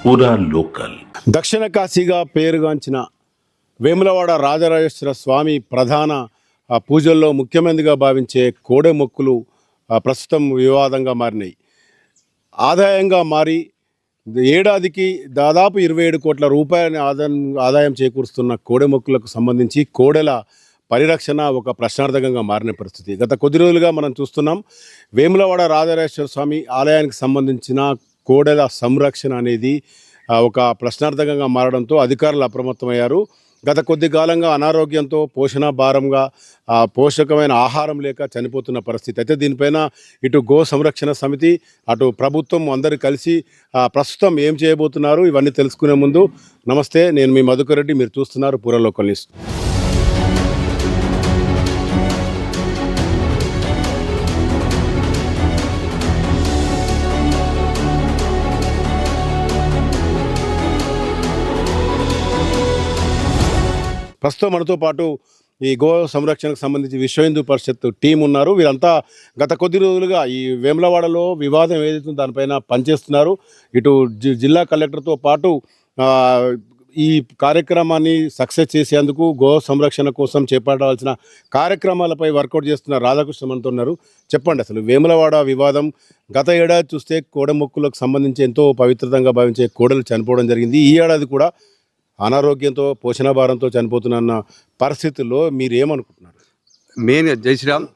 పూరా లోకల్. దక్షిణ కాశీగా పేరుగాంచిన వేములవాడ రాజరాజేశ్వర స్వామి ప్రధాన పూజల్లో ముఖ్యమైనదిగా భావించే కోడె మొక్కులు ప్రస్తుతం వివాదంగా మారినాయి. ఆదాయంగా మారి ఏడాదికి దాదాపు 27 కోట్ల రూపాయలని ఆదాయం చేకూరుస్తున్న కోడె మొక్కులకు సంబంధించి కోడెల పరిరక్షణ ఒక ప్రశ్నార్థకంగా మారిన పరిస్థితి. గత కొద్ది రోజులుగా మనం చూస్తున్నాం. వేములవాడ రాజరాజేశ్వర స్వామి ఆలయానికి సంబంధించిన కోడెల సంరక్షణ అనేది ఒక ప్రశ్నార్థకంగా మారడంతో అధికారులు అప్రమత్తమయ్యారు. గత కొద్ది కాలంగా అనారోగ్యంతో పోషణ భారంగా పోషకమైన ఆహారం లేక చనిపోతున్న పరిస్థితి. అయితే దీనిపైన ఇటు గో సంరక్షణ సమితి అటు ప్రభుత్వం అందరూ కలిసి ప్రస్తుతం ఏం చేయబోతున్నారు ఇవన్నీ తెలుసుకునే ముందు నమస్తే, నేను మీ మధుకర్ రెడ్డి, మీరు చూస్తున్నారు పూరా లోకల్ న్యూస్. ప్రస్తుతం మనతో పాటు ఈ గో సంరక్షణకు సంబంధించి విశ్వ హిందూ పరిషత్ టీం ఉన్నారు. వీరంతా గత కొద్ది రోజులుగా ఈ వేములవాడలో వివాదం ఏదైతే దానిపైన పనిచేస్తున్నారు. ఇటు జిల్లా కలెక్టర్తో పాటు ఈ కార్యక్రమాన్ని సక్సెస్ చేసేందుకు గో సంరక్షణ కోసం చేపట్టాల్సిన కార్యక్రమాలపై వర్కౌట్ చేస్తున్న రాధాకృష్ణ మనతో ఉన్నారు. చెప్పండి, అసలు వేములవాడ వివాదం గత ఏడాది చూస్తే కోడె మొక్కులకు సంబంధించి ఎంతో పవిత్రంగా భావించే కోడలు చనిపోవడం జరిగింది. ఈ ఏడాది కూడా అనారోగ్యంతో పోషణ భారంతో చనిపోతున్న పరిస్థితుల్లో మీరు ఏమనుకుంటున్నారు? మెయిన్ జై శ్రీరామ్,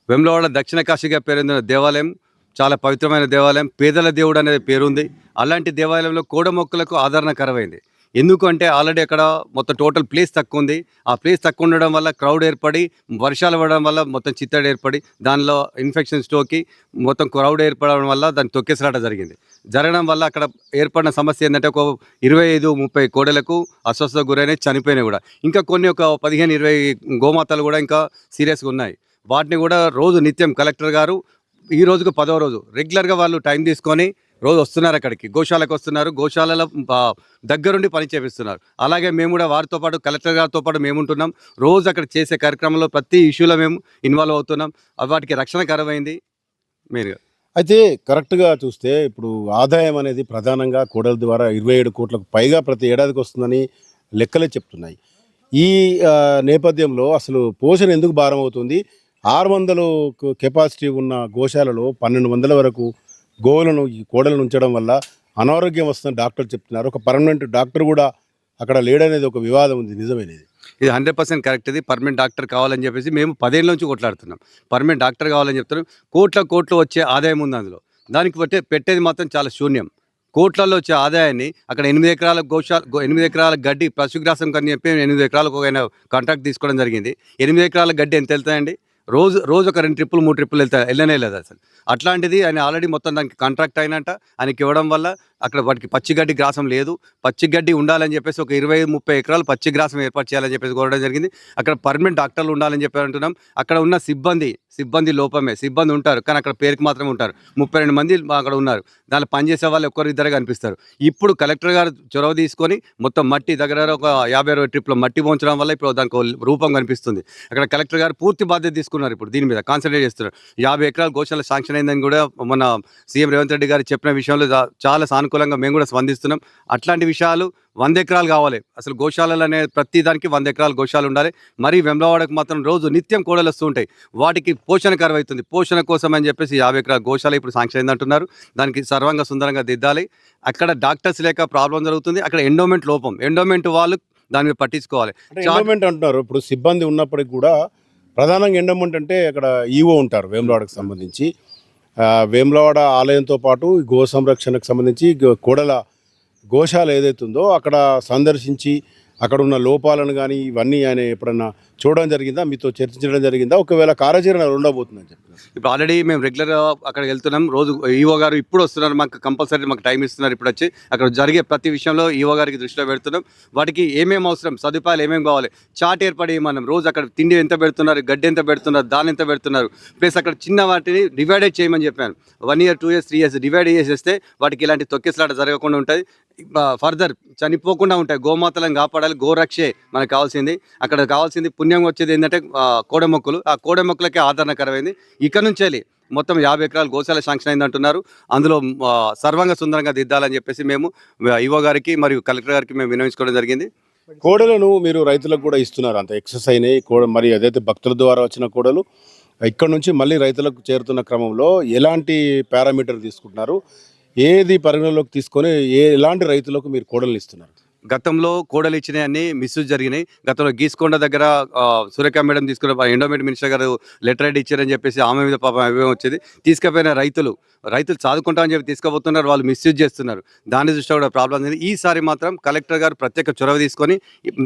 వేములవాడ దక్షిణ కాశీగా పేరొందిన దేవాలయం, చాలా పవిత్రమైన దేవాలయం, పేదల దేవుడు అనే పేరుంది. అలాంటి దేవాలయంలో కోడ మొక్కలకు ఆదరణ కరవైంది. ఎందుకంటే ఆల్రెడీ అక్కడ మొత్తం టోటల్ ప్లేస్ తక్కువ ఉంది. ఆ ప్లేస్ తక్కువ ఉండడం వల్ల క్రౌడ్ ఏర్పడి, వర్షాలు పడడం వల్ల మొత్తం చిత్తడి ఏర్పడి, దానిలో ఇన్ఫెక్షన్ స్టోకి మొత్తం క్రౌడ్ ఏర్పడడం వల్ల దాన్ని తొక్కేసలాట జరగడం వల్ల అక్కడ ఏర్పడిన సమస్య ఏంటంటే ఒక 25-30 కోడలకు అస్వస్థతకు గురైన చనిపోయినాయి కూడా. ఇంకా కొన్ని ఒక 15-20 గోమాతలు కూడా ఇంకా సీరియస్గా ఉన్నాయి. వాటిని కూడా రోజు నిత్యం కలెక్టర్ గారు ఈ రోజుకు 10వ రోజు రెగ్యులర్గా వాళ్ళు టైం తీసుకొని రోజు వస్తున్నారు, అక్కడికి గోశాలకు వస్తున్నారు, గోశాలలో దగ్గరుండి పని చేపిస్తున్నారు. అలాగే మేము కూడా వారితో పాటు కలెక్టర్ గారితో పాటు మేము ఉంటున్నాం. రోజు అక్కడ చేసే కార్యక్రమంలో ప్రతి ఇష్యూలో మేము ఇన్వాల్వ్ అవుతున్నాం. వాటికి రక్షణ కరవైంది మెయిన్గా. అయితే కరెక్ట్గా చూస్తే ఇప్పుడు ఆదాయం అనేది ప్రధానంగా కోడల ద్వారా 27 కోట్లకు పైగా ప్రతి ఏడాదికి వస్తుందని లెక్కలే చెప్తున్నాయి. ఈ నేపథ్యంలో అసలు పోషణ ఎందుకు భారం అవుతుంది? 600 కెపాసిటీ ఉన్న గోశాలలో 1200 వరకు గోవులను ఈ కోడలను ఉంచడం వల్ల అనారోగ్యం వస్తుందని డాక్టర్ చెప్తున్నారు. ఒక పర్మనెంట్ డాక్టర్ కూడా అక్కడ లేడనేది ఒక వివాదం ఉంది. నిజమేనేది? ఇది 100% కరెక్ట్. ఇది పర్మనెంట్ డాక్టర్ కావాలని చెప్పేసి మేము 10 ఏళ్ళ నుంచి కొట్లాడుతున్నాం. పర్మనెంట్ డాక్టర్ కావాలని చెప్తున్నాం. కోట్లు వచ్చే ఆదాయం ఉంది అందులో. దానికి పెట్టేది మాత్రం చాలా శూన్యం. కోట్లలో వచ్చే ఆదాయాన్ని అక్కడ 8 ఎకరాల 8 ఎకరాల గడ్డి పశుగ్రాసం కని చెప్పి 8 ఎకరాలకు ఒక కాంట్రాక్ట్ తీసుకోవడం జరిగింది. 8 ఎకరాల గడ్డి ఎంత వెళ్తాయండి? రోజు ఒక 2 ట్రిప్పులు 3 ట్రిప్పులు వెళ్ళనే లేదు అసలు. అట్లాంటిది ఆయన ఆల్రెడీ మొత్తం దానికి కాంట్రాక్ట్ అయినట్ట ఆయనకి ఇవ్వడం వల్ల అక్కడ వాటికి పచ్చిగడ్డి గ్రాసం లేదు. పచ్చిగడ్డి ఉండాలని చెప్పేసి ఒక 20-30 ఎకరాలు పచ్చి గ్రాసం ఏర్పాటు చేయాలని చెప్పేసి కోరడం జరిగింది. అక్కడ పర్మనెంట్ డాక్టర్లు ఉండాలని చెప్పి అంటున్నాం. అక్కడ ఉన్న సిబ్బంది లోపమే. సిబ్బంది ఉంటారు కానీ అక్కడ పేరుకి మాత్రమే ఉంటారు. 32 మంది అక్కడ ఉన్నారు. దానిలో పనిచేసే వాళ్ళు ఒక్కరిద్దరు కనిపిస్తారు. ఇప్పుడు కలెక్టర్ గారు చొరవ తీసుకొని మొత్తం మట్టి దగ్గర ఒక 50-60 ట్రిప్లో మట్టి పోంచడం వల్ల ఇప్పుడు దానికి రూపం కనిపిస్తుంది. అక్కడ కలెక్టర్ గారు పూర్తి బాధ్యత తీసుకున్నారు. ఇప్పుడు దీని మీద కాన్సన్ట్రేట్ చేస్తున్నారు. 50 ఎకరాల గోశాల శాంక్షన్ అయిందని కూడా మన సీఎం రేవంత్ రెడ్డి గారు చెప్పిన విషయంలో చాలా సానుకూలంగా మేము కూడా స్పందిస్తున్నాం. అట్లాంటి విషయాలు 100 ఎకరాలు కావాలి. అసలు గోశాలలు అనే ప్రతి దానికి 100 ఎకరాల గోశాలు ఉండాలి. మరి వెమ్లవాడకు మాత్రం రోజు నిత్యం కోడలు వస్తూ ఉంటాయి. వాటికి పోషణ కరువైతుంది. పోషణ కోసం అని చెప్పేసి 50 ఎకరాల గోశాల ఇప్పుడు శాంక్షన్ అయిందంటున్నారు. దానికి సర్వంగా సుందరంగా దిద్దాలి. అక్కడ డాక్టర్స్ లేక ప్రాబ్లం జరుగుతుంది. అక్కడ ఎండోమెంట్ లోపం. ఎండోమెంట్ వాళ్ళు దాని మీద పట్టించుకోవాలి. ఎండోమెంట్ అంటున్నారు. ఇప్పుడు సిబ్బంది ఉన్నప్పటికీ కూడా ప్రధానంగా ఎండోమెంట్ అంటే అక్కడ ఈవో ఉంటారు వేములవాడకు సంబంధించి. వేములవాడ ఆలయంతో పాటు గో సంరక్షణకు సంబంధించి కోడల గోశాల ఏదైతుందో అక్కడ సందర్శించి అక్కడ ఉన్న లోపాలను కానీ ఇవన్నీ ఆయన ఎప్పుడన్నా చూడడం జరిగిందా? మీతో చర్చించడం జరిగిందా? ఒకవేళ కార్యాచరణ ఉండబోతుందని చెప్పి ఇప్పుడు ఆల్రెడీ మేము రెగ్యులర్గా అక్కడికి వెళ్తున్నాం. రోజు ఈవో గారు ఇప్పుడు వస్తున్నారు. మాకు కంపల్సరీ మాకు టైం ఇస్తున్నారు. ఇప్పుడు వచ్చి అక్కడ జరిగే ప్రతి విషయంలో ఈవో గారికి దృష్టిలో పెడుతున్నాం. వాటికి ఏమేమి అవసరం, సదుపాయాలు ఏమేమి కావాలి చాట్ ఏర్పడి మనం రోజు అక్కడ తిండి ఎంత పెడుతున్నారు, గడ్డి ఎంత పెడుతున్నారు, దాని ఎంత పెడుతున్నారు, ప్లస్ అక్కడ చిన్న వాటిని డివైడెడ్ చేయమని చెప్పాను. 1 year 2 years 3 years డివైడ్ చేసేస్తే వాటికి ఇలాంటి తొక్కిసలాట జరగకుండా ఉంటుంది. ఫర్దర్ చనిపోకుండా ఉంటాయి. గోమాతలను కాపాడాలి. చేయాలి, గోరక్షే మనకు కావాల్సింది. అక్కడ కావాల్సింది పుణ్యం వచ్చేది ఏంటంటే కోడె మొక్కులు. ఆ కోడె మొక్కులకే ఆదరణకరమైంది. ఇక నుంచి మొత్తం 50 ఎకరాలు గోశాల శాంక్షన్ అయింది అంటున్నారు. అందులో సర్వాంగ సుందరంగా దిద్దాలని చెప్పేసి మేము ఈవో గారికి మరియు కలెక్టర్ గారికి మేము విన్నవించుకోవడం జరిగింది. కోడలను మీరు రైతులకు కూడా ఇస్తున్నారు, అంత ఎక్సెస్ అయినాయి మరి అదైతే భక్తుల ద్వారా వచ్చిన కోడలు ఇక్కడ నుంచి మళ్ళీ రైతులకు చేరుతున్న క్రమంలో ఎలాంటి పారామీటర్ తీసుకుంటున్నారు, ఏది పరిగణలోకి తీసుకొని ఎలాంటి రైతులకు మీరు కోడలు ఇస్తున్నారు? గతంలో కోడలు ఇచ్చినాయన్ని మిస్యూజ్ జరిగినాయి. గతంలో గీసుకొండ దగ్గర సురేఖ మేడం తీసుకున్న ఎండోమెంట్ మినిస్టర్ గారు లెటర్ రైడ్ ఇచ్చారని చెప్పేసి ఆమె మీద పాపం అభియోగం వచ్చేది. తీసుకుపోయిన రైతులు చదువుకుంటామని చెప్పి తీసుకుపోతున్నారు, వాళ్ళు మిస్యూజ్ చేస్తున్నారు. దాని దృష్ట్యా కూడా ప్రాబ్లం ఉంది. ఈసారి మాత్రం కలెక్టర్ గారు ప్రత్యేక చొరవ తీసుకొని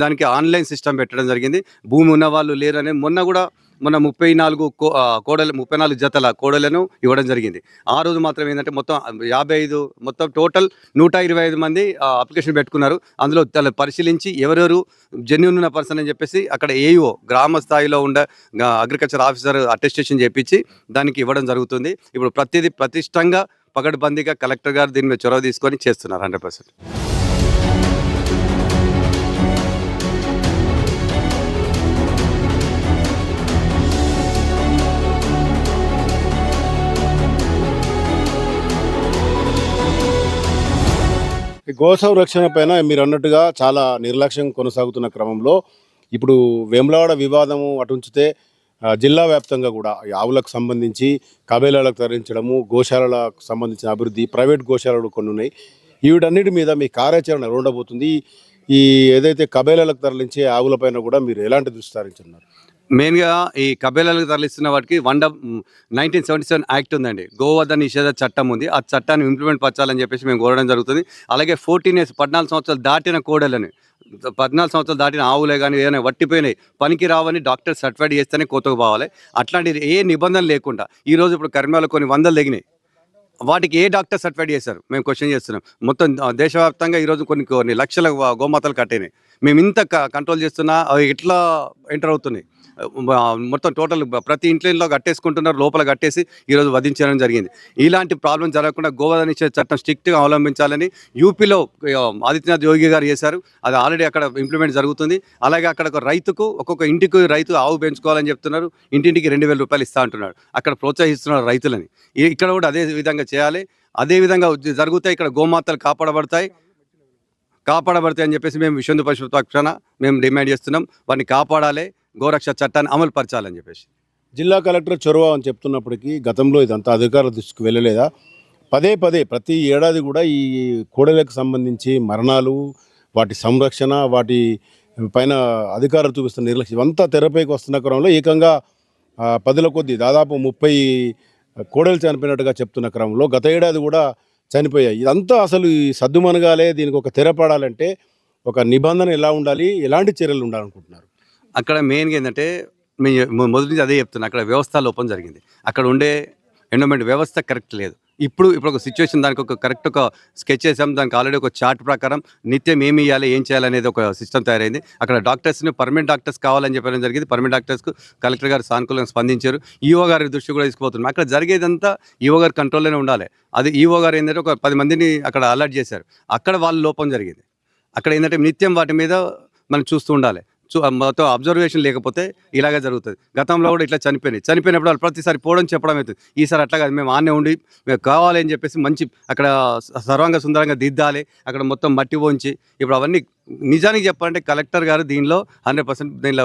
దానికి ఆన్లైన్ సిస్టమ్ పెట్టడం జరిగింది. భూమి ఉన్న వాళ్ళు లేరని మొన్న 34 జతల కోడలను ఇవ్వడం జరిగింది. ఆ రోజు మాత్రం ఏంటంటే మొత్తం 55 మొత్తం టోటల్ 125 మంది అప్లికేషన్ పెట్టుకున్నారు. అందులో పరిశీలించి ఎవరెవరు జెన్యూన్ ఉన్న పర్సన్ అని చెప్పేసి అక్కడ ఏఈఓ గ్రామ స్థాయిలో ఉండే అగ్రికల్చర్ ఆఫీసర్ అటెస్టేషన్ చేపించి దానికి ఇవ్వడం జరుగుతుంది. ఇప్పుడు ప్రతిదీ ప్రతిష్టంగా పకడ్బందీగా కలెక్టర్ గారు దీని మీద చొరవ తీసుకొని చేస్తున్నారు 100%. ఈ గో సంరక్షణ పైన మీరు అన్నట్టుగా చాలా నిర్లక్ష్యం కొనసాగుతున్న క్రమంలో ఇప్పుడు వేములవాడ వివాదము అటుంచితే జిల్లా వ్యాప్తంగా కూడా ఈ ఆవులకు సంబంధించి కబేలాలకు తరలించడము, గోశాలలకు సంబంధించిన అభివృద్ధి, ప్రైవేట్ గోశాలలు కొన్ని ఉన్నాయి. వీటన్నిటి మీద మీ కార్యాచరణ ఉండబోతుంది. ఈ ఏదైతే కబేలాలకు తరలించే ఆవులపైన కూడా మీరు ఎలాంటి దృష్టి సారించున్నారు? మెయిన్గా ఈ కబేలాలకు తరలిస్తున్న వాటికి 1977 యాక్ట్ ఉందండి. గోవధ నిషేధ చట్టం ఉంది. ఆ చట్టాన్ని ఇంప్లిమెంట్ పరచాలని చెప్పేసి మేము కోరడం జరుగుతుంది. అలాగే 14 years 14 సంవత్సరాలు దాటిన కోడలని 14 సంవత్సరాలు దాటిన ఆవులే కానీ ఏదైనా వట్టిపోయినాయి పనికి రావని డాక్టర్ సర్టిఫైడ్ చేస్తేనే కోతకు పోవాలి. అట్లాంటి ఏ నిబంధన లేకుండా ఈరోజు ఇప్పుడు కర్మాలో కొన్ని వందలు తెగినాయి. వాటికి ఏ డాక్టర్ సర్టిఫైడ్ చేశారు మేము క్వశ్చన్ చేస్తున్నాం. మొత్తం దేశవ్యాప్తంగా ఈరోజు కొన్ని లక్షల గోమాతలు కట్టినాయి. మేము ఇంత కంట్రోల్ చేస్తున్నా అవి ఎట్లా ఎంటర్ అవుతున్నాయి? మొత్తం టోటల్ ప్రతి ఇంట్లో కట్టేసుకుంటున్నారు, లోపల కట్టేసి ఈరోజు వధించడం జరిగింది. ఇలాంటి ప్రాబ్లం జరగకుండా గోవధ నిషేధ చట్టం స్ట్రిక్ట్గా అవలంబించాలని యూపీలో ఆదిత్యనాథ్ యోగి గారు చేశారు. అది ఆల్రెడీ అక్కడ ఇంప్లిమెంట్ జరుగుతుంది. అలాగే అక్కడ ఒక రైతుకు ఒక్కొక్క ఇంటికి రైతు ఆవు పెంచుకోవాలని చెప్తున్నారు. ఇంటింటికి 2000 రూపాయలు ఇస్తా అంటున్నాడు. అక్కడ ప్రోత్సహిస్తున్నారు రైతులని. ఇక్కడ కూడా అదే విధంగా చేయాలి. అదే విధంగా జరుగుతాయి. ఇక్కడ గోమాతలు కాపాడబడతాయి అని చెప్పేసి మేము విశ్వ హిందూ పరిషత్ పక్షాన మేము డిమాండ్ చేస్తున్నాం. వాటిని కాపాడాలి, గోరక్ష చట్టాన్ని అమలు పరచాలని చెప్పేసి. జిల్లా కలెక్టర్ చొరవ అని చెప్తున్నప్పటికీ గతంలో ఇదంతా అధికారుల దృష్టికి వెళ్ళలేదా? పదే ప్రతి ఏడాది కూడా ఈ కోడలకు సంబంధించి మరణాలు, వాటి సంరక్షణ, వాటి పైన అధికారులు చూపిస్తున్న నిర్లక్ష్యం ఇవంతా తెరపైకి వస్తున్న క్రమంలో ఏకంగా 10ల కొద్దీ దాదాపు 30 కోడలు చనిపోయినట్టుగా చెప్తున్న క్రమంలో గత ఏడాది కూడా చనిపోయాయి. ఇదంతా అసలు ఈ సద్దుమనగాలే, దీనికి ఒక తెరపడాలంటే ఒక నిబంధన ఎలా ఉండాలి, ఎలాంటి చర్యలు ఉండాలనుకుంటున్నారు? అక్కడ మెయిన్గా ఏంటంటే మొదటి నుంచి అదే చెప్తున్నా, అక్కడ వ్యవస్థ లోపం జరిగింది. అక్కడ ఉండే ఎండోమెంట్ వ్యవస్థ కరెక్ట్ లేదు. ఇప్పుడు ఒక సిచ్యువేషన్, దానికి ఒక కరెక్ట్ ఒక స్కెచ్ చేసాం. దానికి ఆల్రెడీ ఒక చార్ట్ ప్రకారం నిత్యం ఏమి ఇవ్వాలి, ఏం చేయాలనేది ఒక సిస్టమ్ తయారైంది. అక్కడ డాక్టర్స్ని పర్మనెంట్ డాక్టర్స్ కావాలని చెప్పడం జరిగింది. పర్మనెంట్ డాక్టర్స్కు కలెక్టర్ గారు సానుకూలంగా స్పందించారు. ఈఓ గారి దృష్టి కూడా తీసుకుపోతున్నాం. అక్కడ జరిగేదంతా ఈఓ గారి కంట్రోల్లోనే ఉండాలి. అది ఈఓ గారు ఏంటంటే ఒక 10 మందిని అక్కడ అలర్ట్ చేశారు. అక్కడ వాళ్ళ లోపం జరిగింది. అక్కడ ఏంటంటే నిత్యం వాటి మీద మనం చూస్తూ ఉండాలి. మొత్తం అబ్జర్వేషన్ లేకపోతే ఇలాగే జరుగుతుంది. గతంలో కూడా ఇట్లా చనిపోయినప్పుడు వాళ్ళు ప్రతిసారి పోవడం చెప్పడం అవుతుంది. ఈసారి అట్లా కాదు, మేము ఆన్నే ఉండి మేము కావాలి అని చెప్పేసి మంచి అక్కడ సర్వాంగ సుందరంగా దిద్దాలి. అక్కడ మొత్తం మట్టి పోంచి ఇప్పుడు అవన్నీ నిజానికి చెప్పాలంటే కలెక్టర్ గారు దీనిలో 100% దీనిలో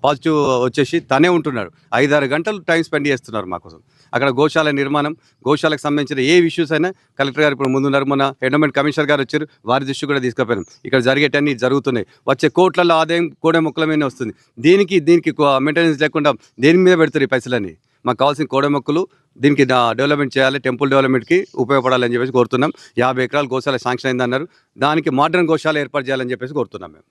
పాజిటివ్ వచ్చేసి తనే ఉంటున్నాడు. 5-6 గంటలు టైం స్పెండ్ చేస్తున్నారు మా కోసం. అక్కడ గోశాల నిర్మాణం, గోశాలకు సంబంధించిన ఏ ఇష్యూస్ అయినా కలెక్టర్ గారు ఇప్పుడు ముందున్నారు. మొన్న ఎండోమెంట్ కమిషనర్ గారు వచ్చారు, వారి దృష్టి కూడా తీసుకుపోయినాం. ఇక్కడ జరిగేటన్నీ జరుగుతున్నాయి. వచ్చే కోట్లలో ఆదాయం కోడె మొక్కల మీదనే వస్తుంది. దీనికి మెయింటెనెన్స్ లేకుండా దేని మీద పెడతారు ఈ పైసలన్నీ? మాకు కావాల్సిన కోడె మొక్కలు, దీనికి డెవలప్మెంట్ చేయాలి, టెంపుల్ డెవలప్మెంట్కి ఉపయోగపడాలని చెప్పేసి కోరుతున్నాం. 50 ఎకరాలు గోశాల శాంక్షన్ అయిందన్నారు. దానికి మోడర్న్ గోశాల ఏర్పాటు చేయాలని చెప్పేసి కోరుతున్నాం మేము.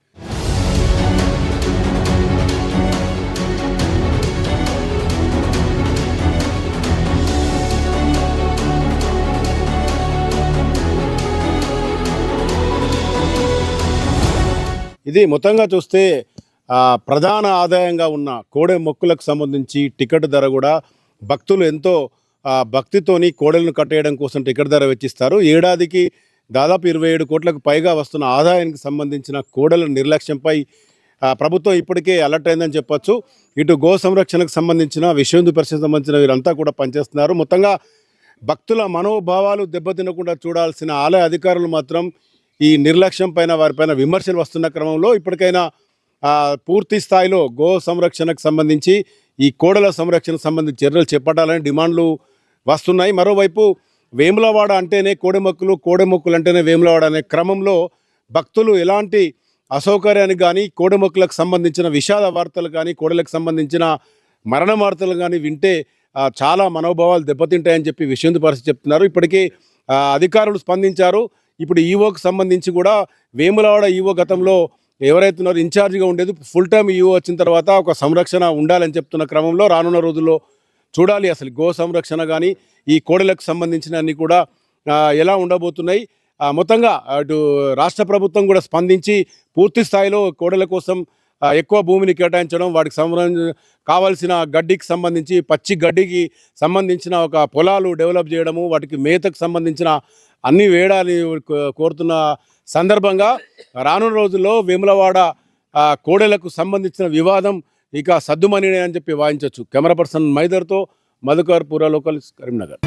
ఇది మొత్తంగా చూస్తే ప్రధాన ఆదాయంగా ఉన్న కోడె మొక్కులకు సంబంధించి టికెట్ ధర కూడా భక్తులు ఎంతో భక్తితోని కోడెలను కట్టేయడం కోసం టికెట్ ధర వెచ్చిస్తారు. ఏడాదికి దాదాపు 27 కోట్లకు పైగా వస్తున్న ఆదాయానికి సంబంధించిన కోడెల నిర్లక్ష్యంపై ప్రభుత్వం ఇప్పటికే అలర్ట్ అయిందని చెప్పొచ్చు. ఇటు గో సంరక్షణకు సంబంధించిన విశ్వ హిందూ పరిషత్ సంబంధించిన వీరంతా కూడా పనిచేస్తున్నారు. మొత్తంగా భక్తుల మనోభావాలు దెబ్బతినకుండా చూడాల్సిన ఆలయ అధికారులు మాత్రం ఈ నిర్లక్ష్యం పైన వారిపైన విమర్శలు వస్తున్న క్రమంలో ఇప్పటికైనా పూర్తి స్థాయిలో గో సంరక్షణకు సంబంధించి ఈ కోడల సంరక్షణకు సంబంధించి చర్యలు చేపట్టాలని డిమాండ్లు వస్తున్నాయి. మరోవైపు వేములవాడ అంటేనే కోడెమొక్కులు, కోడెమొక్కులు అంటేనే వేములవాడ అనే క్రమంలో భక్తులు ఎలాంటి అసౌకర్యానికి కానీ, కోడెమొక్కులకు సంబంధించిన విషాద వార్తలు కానీ, కోడలకు సంబంధించిన మరణ వార్తలు కానీ వింటే చాలా మనోభావాలు దెబ్బతింటాయని చెప్పి విశ్వ హిందూ పరిషత్ చెప్తున్నారు. ఇప్పటికీ అధికారులు స్పందించారు. ఇప్పుడు ఈవోకి సంబంధించి కూడా వేములవాడ ఈవో గతంలో ఎవరైతే ఉన్నారో ఇన్ఛార్జిగా ఉండేది ఫుల్ టైం ఈవో వచ్చిన తర్వాత ఒక సంరక్షణ ఉండాలని చెప్తున్న క్రమంలో రానున్న రోజుల్లో చూడాలి అసలు గో సంరక్షణ కానీ ఈ కోడలకు సంబంధించిన అన్ని కూడా ఎలా ఉండబోతున్నాయి. మొత్తంగా అటు రాష్ట్ర ప్రభుత్వం కూడా స్పందించి పూర్తి స్థాయిలో కోడల కోసం ఎక్కువ భూమిని కేటాయించడం, వాటికి కావాల్సిన గడ్డికి సంబంధించి పచ్చి గడ్డికి సంబంధించిన ఒక పొలాలు డెవలప్ చేయడము, వాటికి మేతకు సంబంధించిన అన్ని వేయడాన్ని కోరుతున్న సందర్భంగా రానున్న రోజుల్లో వేములవాడ కోడెలకు సంబంధించిన వివాదం ఇక సద్దుమణినే అని చెప్పి వాయించవచ్చు. కెమెరా పర్సన్ మైదర్తో మధుకర్, పూరా లోకల్, కరీంనగర్.